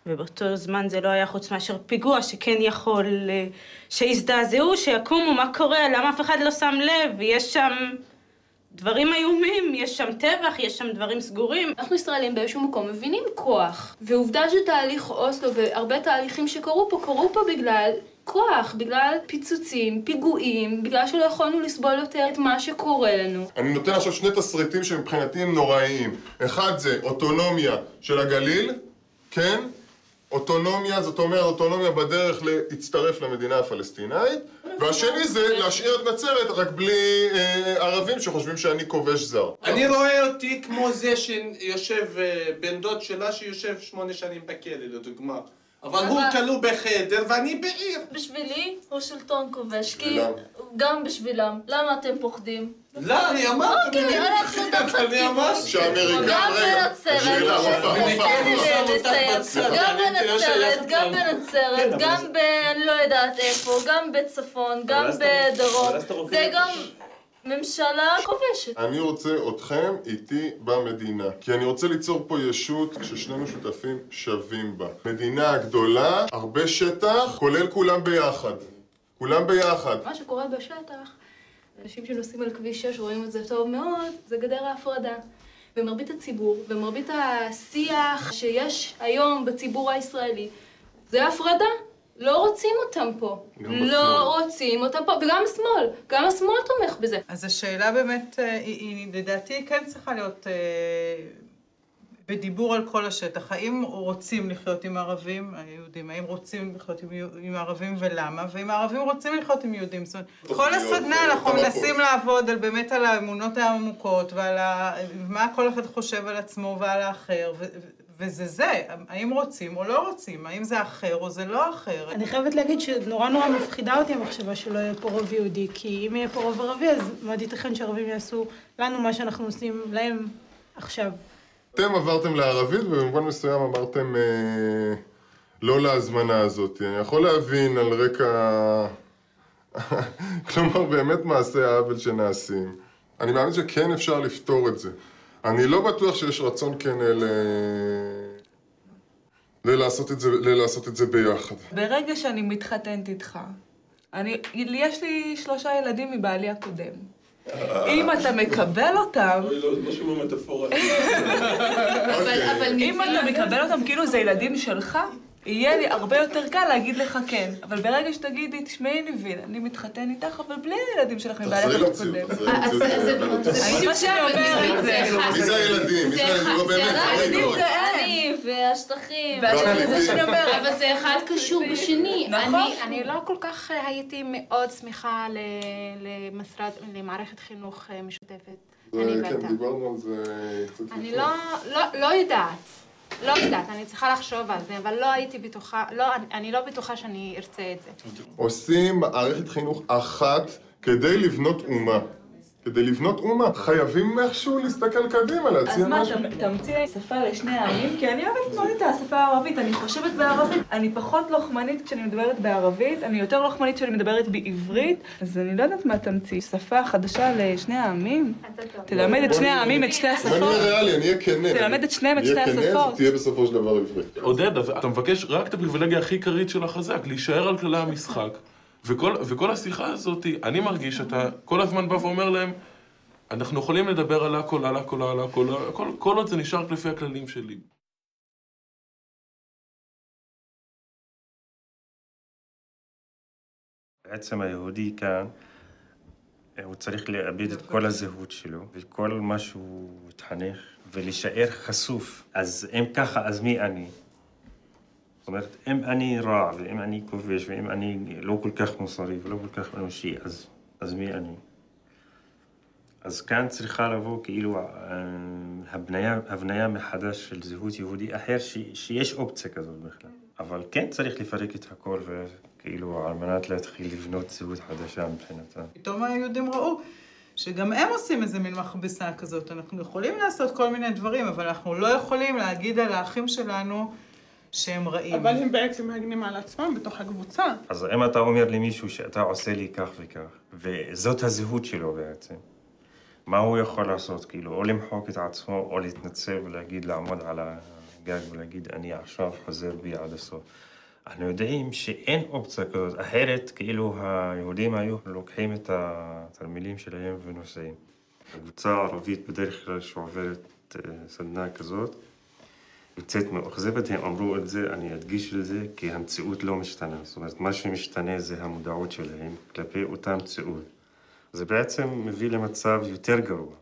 ובאותו זמן זה לא היה חוץ מאשר פיגוע שכן יכול, שיזדעזעו, שיקומו, מה קורה, למה אף אחד לא שם לב, ויש שם דברים איומים, יש שם טבח, יש שם דברים סגורים. אנחנו ישראלים באיזשהו מקום מבינים כוח, ועובדה שתהליך אוסלו והרבה תהליכים שקרו פה בגלל כוח, בגלל פיצוצים, פיגועים, בגלל שלא יכולנו לסבול יותר את מה שקורה לנו. אני נותן עכשיו שני תסריטים שמבחינתי הם נוראיים. אחד זה אוטונומיה של הגליל, כן? אוטונומיה, זאת אומרת, אוטונומיה בדרך להצטרף למדינה הפלסטינאית, והשני זה להשאיר את נצרת רק בלי ערבים שחושבים שאני כובש זר. אני רואה אותי כמו זה שיושב, בן דוד שלה שיושב 8 שנים בכלא, לדוגמה. אבל הוא כלוא בחדר ואני בעיר. בשבילי הוא שלטון כובש, כי גם בשבילם. למה אתם פוחדים? לא, אני אמרתי. אני אמרתי. שהאמריקאים, גם בנצרת, גם אני לא יודעת איפה, גם בצפון, גם בדרום. זה גם ממשלה כובשת. אני רוצה אתכם איתי במדינה, כי אני רוצה ליצור פה ישות ששנינו שותפים שווים בה. מדינה גדולה, הרבה שטח, כולל כולם ביחד. כולם ביחד. מה שקורה בשטח, אנשים שנוסעים על כביש 6 רואים את זה טוב מאוד, זה גדר ההפרדה. ומרבית הציבור ומרבית השיח שיש היום בציבור הישראלי, זה הפרדה. לא רוצים אותם פה. לא רוצים אותם פה, וגם השמאל. גם השמאל תומך בזה. אז השאלה באמת, היא לדעתי כן צריכה להיות בדיבור על כל השטח. האם רוצים לחיות עם ערבים, היהודים, האם רוצים לחיות עם ערבים ולמה, ואם הערבים רוצים לחיות עם יהודים. זאת אומרת, כל הסדנה אנחנו מנסים לעבוד באמת על האמונות העמוקות, ועל מה כל אחד חושב על עצמו ועל האחר, וזה, האם רוצים או לא רוצים, האם זה אחר או זה לא אחר. אני חייבת להגיד שנורא מפחידה אותי המחשבה שלא יהיה פה רוב יהודי, כי אם יהיה פה רוב ערבי, אז מאוד ייתכן שערבים יעשו לנו מה שאנחנו עושים להם עכשיו. אתם עברתם לערבית ובמובן מסוים אמרתם לא להזמנה הזאת. אני יכול להבין על רקע, כלומר באמת מעשי העוול שנעשים. אני מאמין שכן אפשר לפתור את זה. אני לא בטוח שיש רצון כן לעשות את זה ביחד. ברגע שאני מתחתנת איתך, יש לי 3 ילדים מבעלי הקודם. אם אתה מקבל אותם... לא שומע מטאפורה. אם אתה מקבל אותם כאילו זה ילדים שלך, יהיה לי הרבה יותר קל להגיד לך כן. אבל ברגע שתגידי, תשמעי ניבין, אני מתחתן איתך, אבל בלי הילדים שלך מבעלי הקודם. זה שאני אומרת זה. מי זה הילדים? הילדים זה אני והשטחים. אבל זה אחד קשור בשני. אני לא כל כך הייתי מאוד שמחה למערכת חינוך משותפת. כן, דיברנו על זה קצת. אני לא יודעת, אני צריכה לחשוב על זה, אבל אני לא בטוחה שאני ארצה את זה. עושים מערכת חינוך אחת כדי לבנות אומה. כדי לבנות אומה, חייבים איכשהו להסתכל קדימה, להציע משהו. אז מה, תמציא שפה לשני העמים? כי אני אוהבת מאוד את השפה הערבית, אני חושבת בערבית. אני פחות לוחמנית כשאני מדברת בערבית, אני יותר לוחמנית כשאני מדברת בעברית, אז אני לא יודעת מה תמציא. שפה חדשה לשני העמים? תלמד את שני העמים את שתי השפות. אני אהיה ריאלי, אני אהיה כנה. תלמד את שניהם את שתי השפות. אני אהיה כנה, זה תהיה בסופו של דבר עברית. עודד, אתה מבקש רק את הפריבילגיה הכי עיקרית של החזק, להישאר על כללי המשחק. וכל השיחה הזאת, אני מרגיש שאתה כל הזמן בא ואומר להם, אנחנו יכולים לדבר על הכל, על הכל, על הכל, כל עוד זה נשאר לפי הכללים שלי. בעצם היהודי כאן, הוא צריך לאבד את כל הזהות שלו, וכל מה שהוא התחנך, ולהישאר חשוף. אז אם ככה, אז מי אני? זאת אומרת, אם אני רע, ואם אני כובש, ואם אני לא כל כך מוסרי ולא כל כך אנושי, אז מי אני? אז כאן צריכה לבוא כאילו הבניה מחדש של זהות יהודי אחר, שיש אופציה כזאת בכלל. אבל כן צריך לפרק את הכל וכאילו על מנת להתחיל לבנות זהות חדשה מבחינתה. פתאום היהודים ראו שגם הם עושים איזה מין מכבסה כזאת. אנחנו יכולים לעשות כל מיני דברים, אבל אנחנו לא יכולים להגיד על האחים שלנו שהם רעים. אבל הם בעצם מגנים על עצמם בתוך הקבוצה. אז אם אתה אומר למישהו שאתה עושה לי כך וכך, וזאת הזהות שלו בעצם, מה הוא יכול לעשות? כאילו, או למחוק את עצמו, או להתנצל ולהגיד, לעמוד על הגג ולהגיד, אני עכשיו חוזר בי עד הסוף. אנחנו יודעים שאין אופציה כזאת, אחרת כאילו היהודים היו לוקחים את התרמילים שלהם ונוסעים. הקבוצה הערבית בדרך כלל שעוברת סדנה כזאת, יוצאת מאוכזבת, הם אמרו את זה, אני אדגיש לזה, כי המציאות לא משתנה. זאת אומרת, מה שמשתנה זה המודעות שלהם כלפי אותה מציאות. זה בעצם מביא למצב יותר גרוע.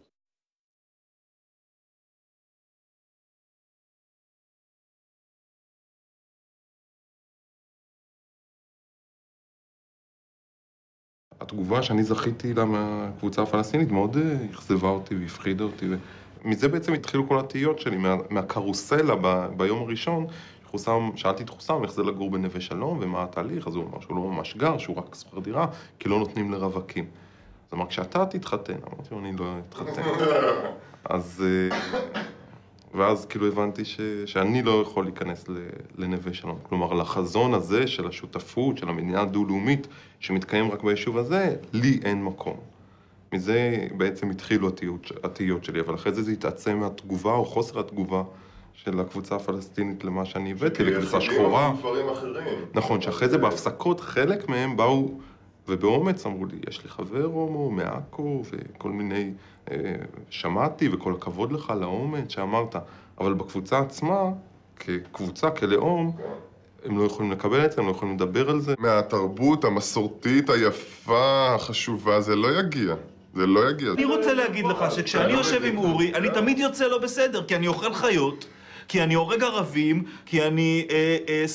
התגובה שאני זכיתי לה מהקבוצה הפלסטינית מאוד אכזבה אותי והפחידה אותי. מזה בעצם התחילו כל התהיות שלי, מהקרוסלה ביום הראשון. שאלתי את חוסם איך זה לגור בנווה שלום ומה התהליך, אז הוא אמר שהוא לא ממש גר, שהוא רק שוכר דירה, כי לא נותנים לרווקים. אז אמר, כשאתה תתחתן, אמרתי לו, אני לא אתחתן. ואז כאילו הבנתי שאני לא יכול להיכנס לנווה שלום. כלומר, לחזון הזה של השותפות, של המדינה הדו-לאומית, שמתקיים רק ביישוב הזה, לי אין מקום. מזה בעצם התחילו התהיות שלי, אבל אחרי זה התעצם מהתגובה או חוסר התגובה של הקבוצה הפלסטינית למה שאני הבאתי, לקבוצה שחורה. נכון, שאחרי זה בהפסקות חלק מהם באו ובאומץ אמרו לי, יש לי חבר הומו מעכו וכל מיני, שמעתי וכל הכבוד לך לאומץ שאמרת, אבל בקבוצה עצמה, כקבוצה, כלאום, הם לא יכולים לקבל את זה, הם לא יכולים לדבר על זה. מהתרבות המסורתית היפה, החשובה, זה לא יגיע. זה לא יגיע. אני רוצה להגיד לך שכשאני יושב עם אורי, אני תמיד יוצא לא בסדר, כי אני אוכל חיות. כי אני הורג ערבים, כי אני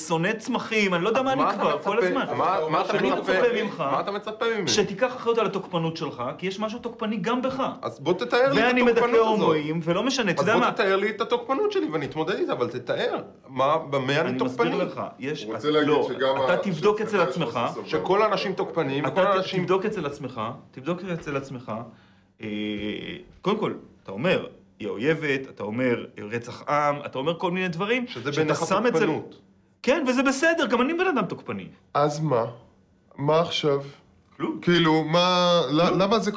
שונא צמחים, אני לא יודע מה אני כבר, כל הזמן. אני מצפה ממך, מה אתה מצפה ממני? שתיקח אחריות על התוקפנות שלך, כי יש משהו תוקפני גם בך. אז בוא תתאר לי את ואני התוקפנות מדכא הזאת. הומואים, ולא משנה, אתה יודע מה? אז בוא תתאר לי את התוקפנות שלי ואני אתמודד איתה, אבל תתאר. במה אני תוקפני? אני מסביר לך, יש... רוצה להגיד שגם... אתה תבדוק אצל עצמך. שכל האנשים תוקפנים, וכל האנשים... תבדוק אצל עצמך. קודם כל, אתה אומר... היא אויבת, אתה אומר רצח עם, אתה אומר כל מיני דברים שזה בעיניך תוקפנות. כן, וזה בסדר, גם אני בן אדם תוקפני. אז מה? מה עכשיו? כלום. כאילו,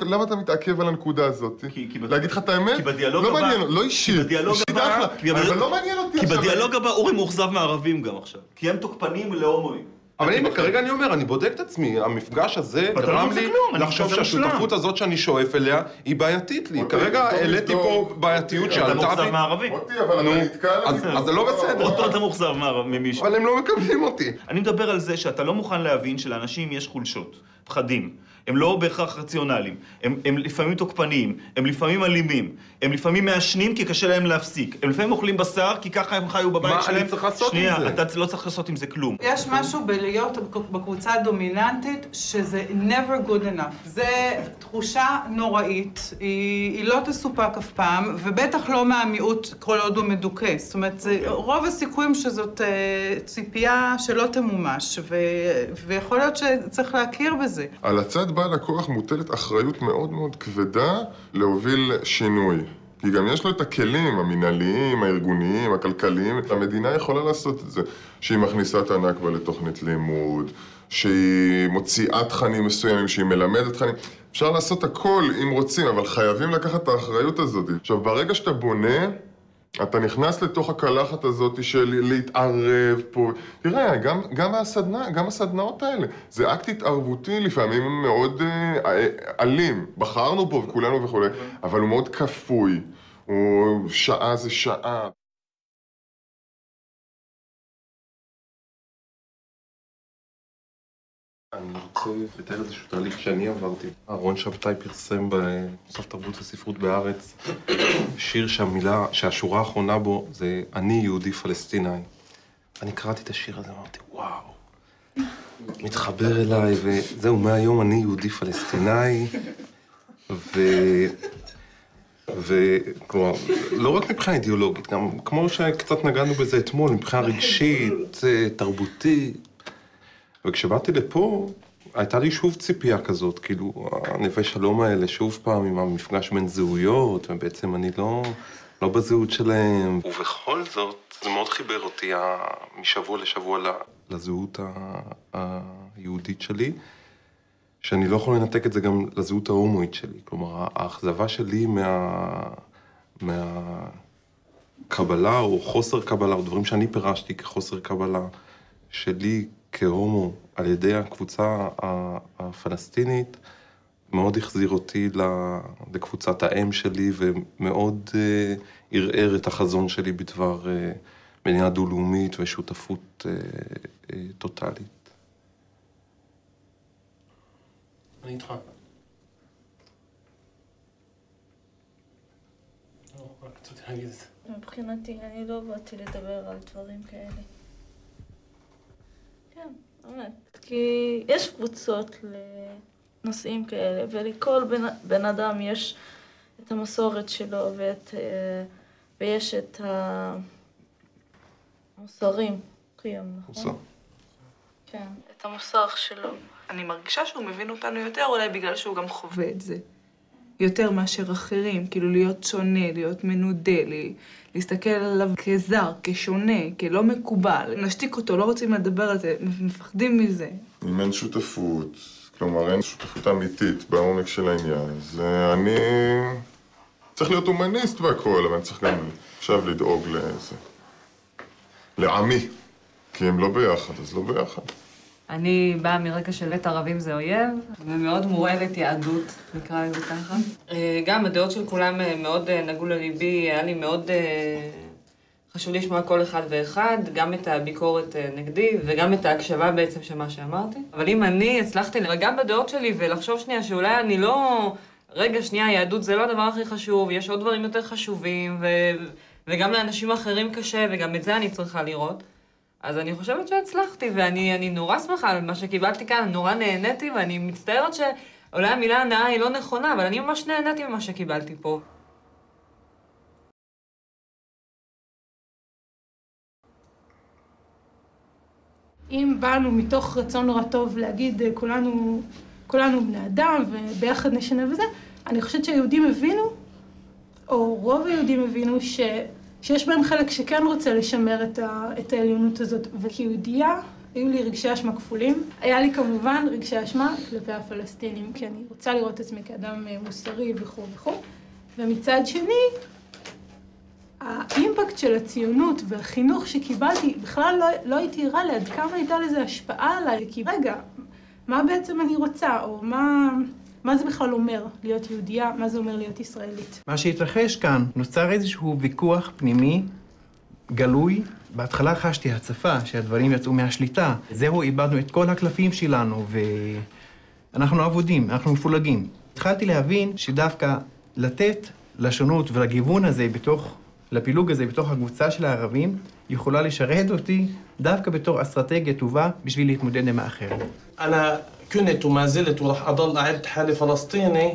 למה אתה מתעכב על הנקודה הזאת? להגיד לך את האמת? כי בדיאלוג הבא... לא מעניין, לא אישית. אבל לא מעניין אותי עכשיו. כי בדיאלוג הבא אורי מאוכזב מערבים גם עכשיו. כי הם תוקפנים להומואים. אבל הנה, כרגע אני אומר, אני בודק את עצמי, המפגש הזה גרם לי לחשוב שהשותפות הזאת שאני שואף אליה היא בעייתית לי. כרגע העליתי פה בעייתיות שעלתה בי. אתה מאוכזב מערבים. אבל אתה נתקע אז זה לא בסדר. אותו אתה מאוכזב ממישהו. אבל הם לא מקבלים אותי. אני מדבר על זה שאתה לא מוכן להבין שלאנשים יש חולשות, פחדים. הם לא בהכרח רציונליים, הם לפעמים תוקפניים, הם לפעמים אלימים, הם לפעמים מעשנים כי קשה להם להפסיק, הם לפעמים אוכלים בשר כי ככה הם חיו בבית שלהם. מה אני צריך לעשות עם זה? שנייה, אתה לא צריך לעשות עם זה כלום. יש משהו בלהיות בקבוצה הדומיננטית שזה never good enough. זה תחושה נוראית, היא לא תסופק אף פעם, ובטח לא מהמיעוט כל עוד הוא מדוכא. זאת אומרת, רוב הסיכויים שזאת ציפייה שלא תמומש, ויכול להיות שצריך להכיר בזה. על הצד בעל הכוח מוטלת אחריות מאוד מאוד כבדה להוביל שינוי. כי גם יש לו את הכלים המנהליים, הארגוניים, הכלכליים. המדינה יכולה לעשות את זה, שהיא מכניסה את הנכבה לתוכנית לימוד, שהיא מוציאה תכנים מסוימים, שהיא מלמדת תכנים. אפשר לעשות הכל אם רוצים, אבל חייבים לקחת את האחריות הזאת. עכשיו, ברגע שאתה בונה, אתה נכנס לתוך הקלחת הזאת של להתערב פה. תראה, גם הסדנאות האלה, זה אקט התערבותי לפעמים מאוד אלים. בחרנו פה וכולנו וכו', אבל הוא מאוד כפוי. הוא שעה זה שעה. אני רוצה לתאר איזשהו תהליך שאני עברתי. אהרון שבתאי פרסם בסוף תרבות וספרות בארץ שיר שהשורה האחרונה בו זה אני יהודי פלסטיני. אני קראתי את השיר הזה ואמרתי, וואו, מתחבר אליי, וזהו, מהיום אני יהודי פלסטיני, וכלומר, לא רק מבחינה אידיאולוגית, גם כמו שקצת נגענו בזה אתמול, מבחינה רגשית, תרבותית. וכשבאתי לפה, הייתה לי שוב ציפייה כזאת, כאילו, הנווה שלום האלה, שוב פעם עם המפגש בין זהויות, ובעצם אני לא בזהות שלהם. ובכל זאת, זה מאוד חיבר אותי משבוע לשבוע לזהות היהודית שלי, שאני לא יכול לנתק את זה גם לזהות ההומואית שלי. כלומר, האכזבה שלי מהקבלה או חוסר קבלה, או דברים שאני פירשתי כחוסר קבלה שלי, כהומו על ידי הקבוצה הפלסטינית, מאוד החזיר אותי לקבוצת האם שלי, ומאוד ערער את החזון שלי בדבר מדינה דו-לאומית ושותפות טוטלית. אני איתך. רק רציתי להגיד את זה. מבחינתי, אני לא באתי לדבר על דברים כאלה. כן, באמת. כי יש קבוצות לנושאים כאלה, ולכל בן אדם יש את המסורת שלו ויש את המוסרים. מוסר. כן, את המוסר שלו. אני מרגישה שהוא מבין אותנו יותר, אולי בגלל שהוא גם חווה את זה. יותר מאשר אחרים, כאילו להיות שונה, להיות מנודה, להסתכל עליו כזר, כשונה, כלא מקובל. נשתיק אותו, לא רוצים לדבר על זה, מפחדים מזה. אם אין שותפות, כלומר אין שותפות אמיתית בעומק של העניין, אז אני צריך להיות הומניסט והכל, אבל אני צריך גם עכשיו לדאוג לזה. לעמי, כי הם לא ביחד, אז לא ביחד. אני באה מרקע של בית ערבים זה אויב, ומאוד מורעלת יהדות, נקרא לזה ככה. גם הדעות של כולם מאוד נגעו לליבי, היה לי מאוד חשוב לשמוע כל אחד ואחד, גם את הביקורת נגדי, וגם את ההקשבה בעצם של מה שאמרתי. אבל אם אני הצלחתי להירגע בדעות שלי ולחשוב שנייה שאולי אני לא... רגע, שנייה, יהדות זה לא הדבר הכי חשוב, יש עוד דברים יותר חשובים, וגם לאנשים אחרים קשה, וגם את זה אני צריכה לראות. אז אני חושבת שהצלחתי, ואני נורא שמחה על מה שקיבלתי כאן, נורא נהניתי, ואני מצטערת שאולי המילה הנאה היא לא נכונה, אבל אני ממש נהניתי ממה שקיבלתי פה. אם באנו מתוך רצון נורא טוב להגיד כולנו בני אדם וביחד נשנה וזה, אני חושבת שהיהודים הבינו, או רוב היהודים הבינו שיש בהם חלק שכן רוצה לשמר את העליונות הזאת. וכיהודייה היו לי רגשי אשמה כפולים. היה לי כמובן רגשי אשמה כלפי הפלסטינים, כי אני רוצה לראות את עצמי כאדם מוסרי וכו' וכו'. ומצד שני, האימפקט של הציונות והחינוך שקיבלתי, בכלל לא הייתי ערה לעד כמה הייתה לזה השפעה עליי. כי רגע, מה בעצם אני רוצה, או מה זה בכלל אומר להיות יהודייה, מה זה אומר להיות ישראלית? מה שהתרחש כאן, נוצר איזשהו ויכוח פנימי, גלוי. בהתחלה חשתי הצפה, שהדברים יצאו מהשליטה. זהו, איבדנו את כל הקלפים שלנו, ואנחנו עבודים, אנחנו מפולגים. התחלתי להבין שדווקא לתת לשונות ולגיוון הזה לפילוג הזה בתוך הקבוצה של הערבים, יכולה לשרת אותי דווקא בתור אסטרטגיה טובה בשביל להתמודד עם האחר. كنت وما زلت ورح أضل أعد حالي فلسطيني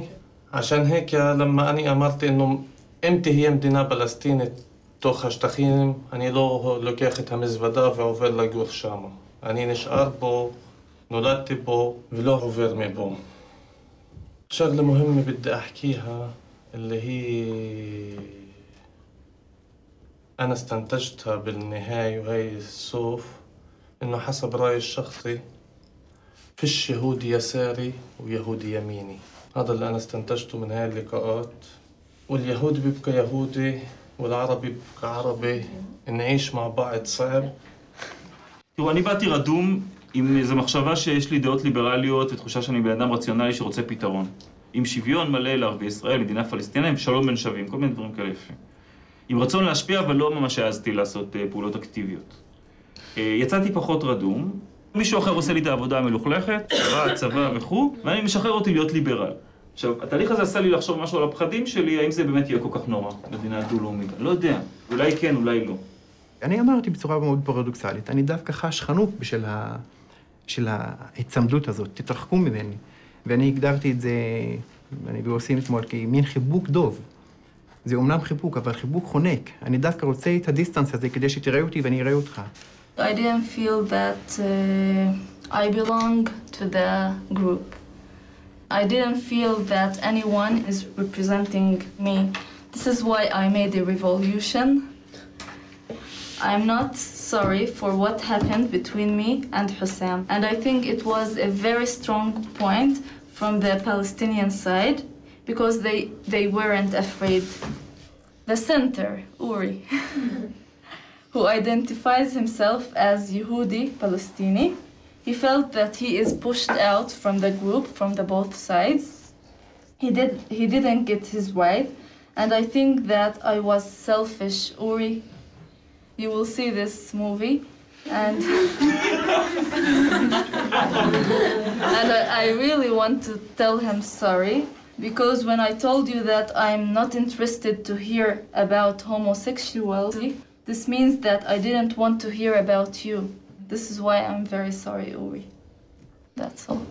عشان هيك لما أنا أمرت إنه إمتى هي مدينة فلسطينية تוך השטחים, אני לא לוקח את המזוודה ועובר לגור שם. אני נשאר פה, נולדתי פה ולא עובר מפה. شغلة مهمة بدي أحكيها اللي هي أنا استنتجتها بالنهاية وهي الصوف إنه حسب رأيي الشخصي فيش يهودي يساري ويهودي يميني. هذا اللي أنا استنتجته من هاي اللقاءات. واليهودي بيبقى يهودي والعربي بيبقى عربي. نعيش מע بعض صعب. תראו, אני באתי רדום עם איזו מחשבה שיש לי דעות ליברליות ותחושה שאני בן אדם רציונלי שרוצה פתרון. עם שוויון מלא לערבי ישראל, מדינה פלסטינית, ושלום בין שווים, כל מיני דברים כאלה יפים. עם רצון להשפיע, אבל לא ממש העזתי לעשות פעולות אקטיביות. יצאתי פחות רדום, מישהו אחר עושה לי את העבודה המלוכלכת, צבא וכו', ואני משחרר אותי להיות ליברל. עכשיו, התהליך הזה עשה לי לחשוב משהו על הפחדים שלי, האם זה באמת יהיה כל כך נורא, מדינה דו-לאומית. לא יודע, אולי כן, אולי לא. אני אמרתי בצורה מאוד פרדוקסלית, אני דווקא חש חנוק של ההצמדות הזאת, תתרחקו ממני. ואני הגדרתי את זה, אני ועושים אתמול, כמין חיבוק דוב. זה אומנם חיבוק, אבל חיבוק חונק. אני דווקא רוצה את הדיסטנס הזה כדי שתראה אותי ואני אראה אותך. I didn't feel that I belong to the group. I didn't feel that anyone is representing me. This is why I made a revolution. I'm not sorry for what happened between me and Hussam. And I think it was a very strong point from the Palestinian side because they weren't afraid. The center, Uri, who identifies himself as Yehudi Palestini, he felt that he is pushed out from the group, from the both sides. He didn't get his right, and I think that I was selfish, Uri. You will see this movie, and and I really want to tell him sorry, because when I told you that I'm not interested to hear about homosexuality, this means that I didn't want to hear about you. This is why I'm very sorry, Uri. That's all.